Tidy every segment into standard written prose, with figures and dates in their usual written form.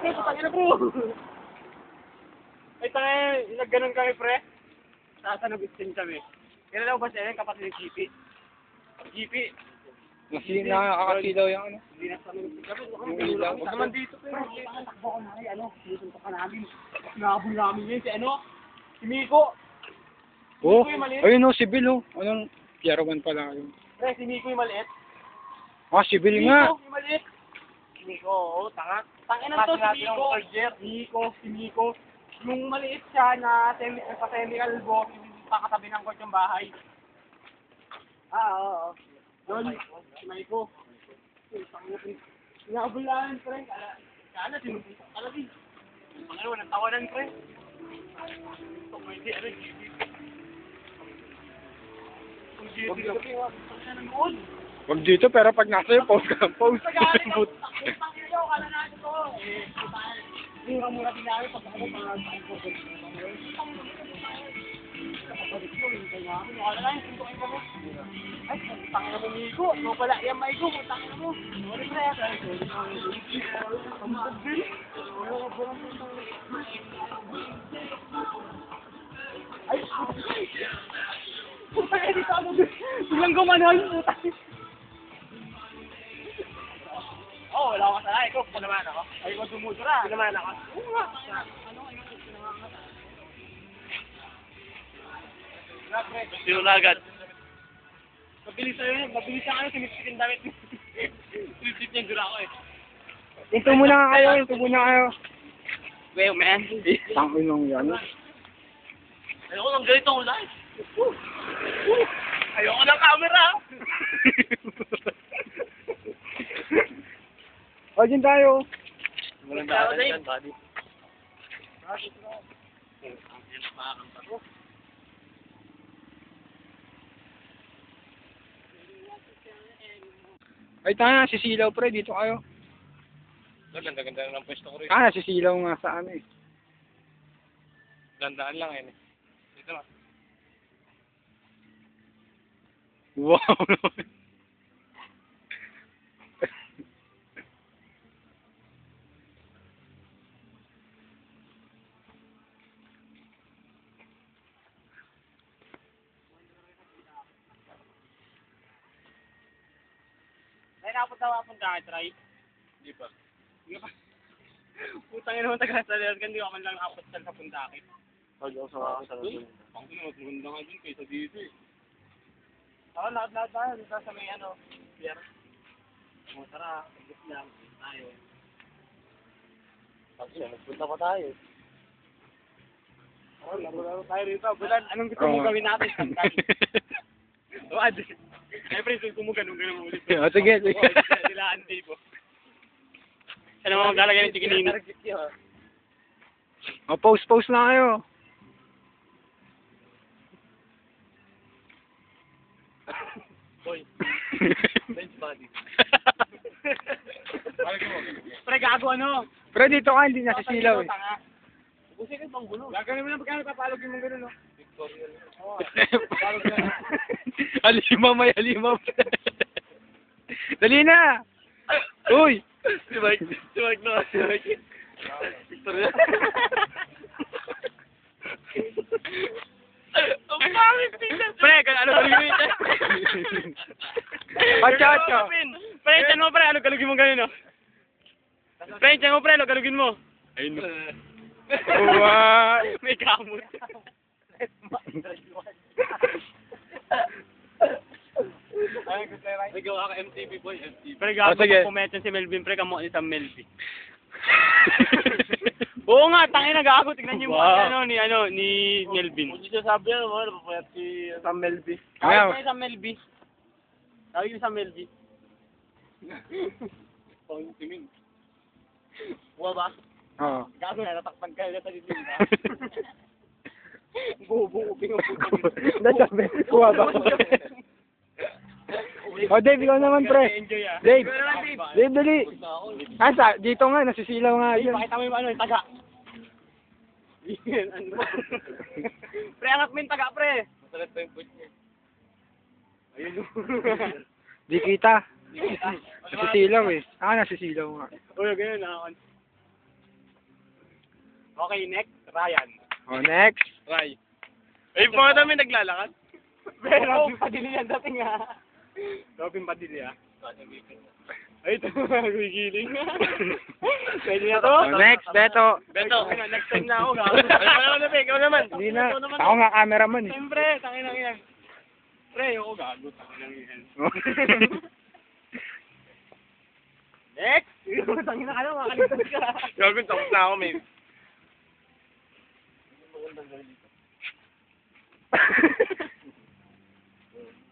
pre, putangin na bro. Ay, tayo, nagganon kami, pre. Sasanabit din kami. Kailan ba siya yung kapatid ng GP? GP. Nakakasilaw yung ano. Hindi na sanabit kami. Yung ilaw. Huwag naman dito, pre. Takbo ko na rin, sinusuntok ka namin. Nakabol namin yun, si si Miko. Oh, ayun o, si Bill o. Anong, Piero 1 pala yun. Pre, si Miko yung maliit. Ah, si Bill nga. Miko, yung maliit. Si Miko, oo, tanga. Tangin na to, si Miko. Yung maliit siya na pa-semi-albo, yung pakatabi ng court yung bahay. Oo. Doon, si Miko. Inaabulahan, pre. Kala, sinusuntok ka lagi. Ano, walang tawanan, pre. Ito, may di, Wag dito, pero pag nasa iyo, pause ka. Pause. Pag-aalit ako, kala natin to. Mura-mura din namin pag ako pang-aalit ko. Ay, tangin na mo, Miko. Ikaw pala, yan, Miko. Tangin na mo. Sorry, pre. Ay, putang ina dito ako. Biglang gumanon. Oh, wala akong kasalanan. Ikaw, punaman ako. Ay, ikaw sumudura. Punaman ako. Oo nga. Sino na agad? Mabilis sa'yo yun. Mabilis na kayo. Sinipsip yung damit. Sinipsip niya dura ako eh. Ito muna nga kayo, ito muna kayo. Well, man. Tangin nung yan. Ayoko ng ganitong live. Ayoko ng camera. O, dyan tayo. Walang daan dyan, buddy. Ay, tayo, sisilaw pre, dito kayo. Ganda-ganda ng pwesto ko rin. Ah, sisilaw nga sa ano eh. Gandaan lang yun eh. Dito na. Wow. Ay, napunta ka, try. Hindi pa. Hindi pa. Putang ina naman taga-salihan ka. Hindi ako man lang nakapunta sa Pundakit. Pag ako sa akin. Ang ina, mas maganda nga dun kaysa dito eh. Oo, lahat tayo. Dito sa may pier. Tara, agos lang. Tayo. Nagpunta pa tayo. Oo, laro tayo rito. Bulan, anong gusto mo gawin natin? Santay. Wad. Ay, pre, gusto mo ganun ulit. O, sige, sige. Dilaan day po. Ano mo maglalagay ng tikinino? O, pause na kayo. Hoy. Bench body. Pre, gago ano? Pre, dito ka, hindi nasisilaw eh. Busi ka pang gulo. Gagawin mo na pagkano papalogin mo gano'n, no? Halima, may halima. Dali na! Uy! Si Mike na. Si Mike. Victoria. Ang pangit tingnan. Pre, ano galugin mo yun? Pachacho! Pre, tiyan mo pre, ano galugin mo gano'n, no? Pre, tiyan mo pre, ano galugin mo? Ayun. Wow! May kamot. Nagawa ka MTV boy, MTV. Pre, gago sige. kung pumetyan si Melvin, pre, kamo ni Sam Melvin. Oo nga, tangin na gago. Tignan niyo mo ni Melvin. Kung di siya sabi yan, wala papayat si Sam Melby. Tawag kayo sa Melvin. Tawag kayo sa Melvin. Pang tingin. Buwa ba? Oo. Gago na, natakpan kayo na tayo din ba? Buo-buo, pingo-buo. Nasabi, kuha ba? O, Dave, ikaw naman, pre. Enjoy ah. Dave! Ikaw naman, Dave. Dave, dali! Ah, dito nga, nasisilaw nga Dave, yun. pakita mo yung yung taga. Pre, angat mo yung taga, pre. Masarap pa yung push niya. Ayun. Di kita. Nasisilaw eh. Ah, nasisilaw nga. Uy, ganyan na. Okay, next, Ryan. Oh, next. Ray. Ay, mga dami naglalakad. Robin Padilla yan dating ha. Robin Padilla. Ay, ito, nagigiling. Pwede na to? Oh, next, Beto. Beto. Next time na ako, gago. Ano naman, ikaw naman. Hindi na. Ako nga cameraman eh. Siyempre, tangin lang yan. Pre, ako gago, tangin lang yan. Next! Tangin na ka na, makalimutan ka. Gago, tapos na ako, may.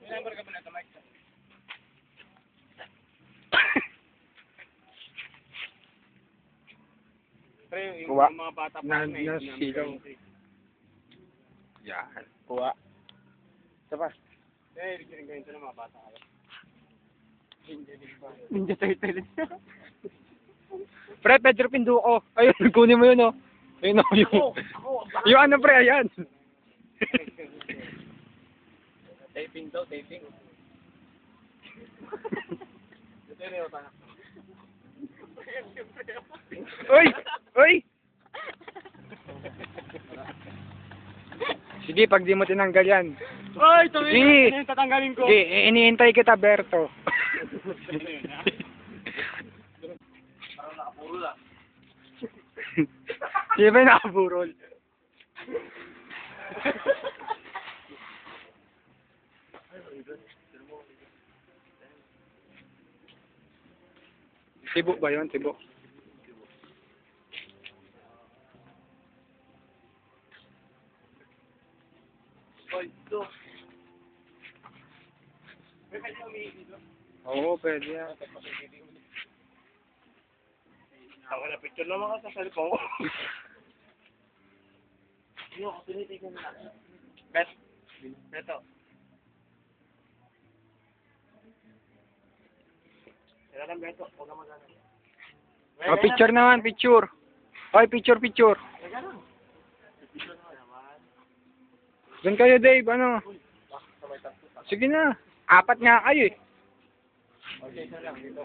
Remember ka ba na ito, Mike? Pre, yung Kuha. mga bata pa Na- na nasigaw. Yan. Kuha. Ito pa. Eh, rinig ganito ng mga bata kayo. Ninja Turtle. Pre, Pedro Pinduko. Ayun, kunin mo yun, oh. Ayun, oh, yung... Yung ano, pre, ayan. Taping daw, taping. Ito rin yung tanak. Uy! Uy! Sige, pag di mo tinanggal yan. Ay, ito Sige. yung tatanggalin ko. Sige, iniintay kita, Berto. Parang nakapuro lang. Di ba nakaburol? Tibo ba yun? Tibo. Ay, ito. May pwede umiigi dito. Oo, pwede yan. Ako na picture naman ka sa cellphone ko. Yung opportunity ko na. Bet. Beto. Kaya lang, Beto. Huwag ka mag-ano. Oh, picture naman, picture. Hoy, picture, picture. Kaya lang. Picture naman. Doon kayo, Dave, ano? Sige na. Apat nga kayo eh. Okay, isa lang. Dito.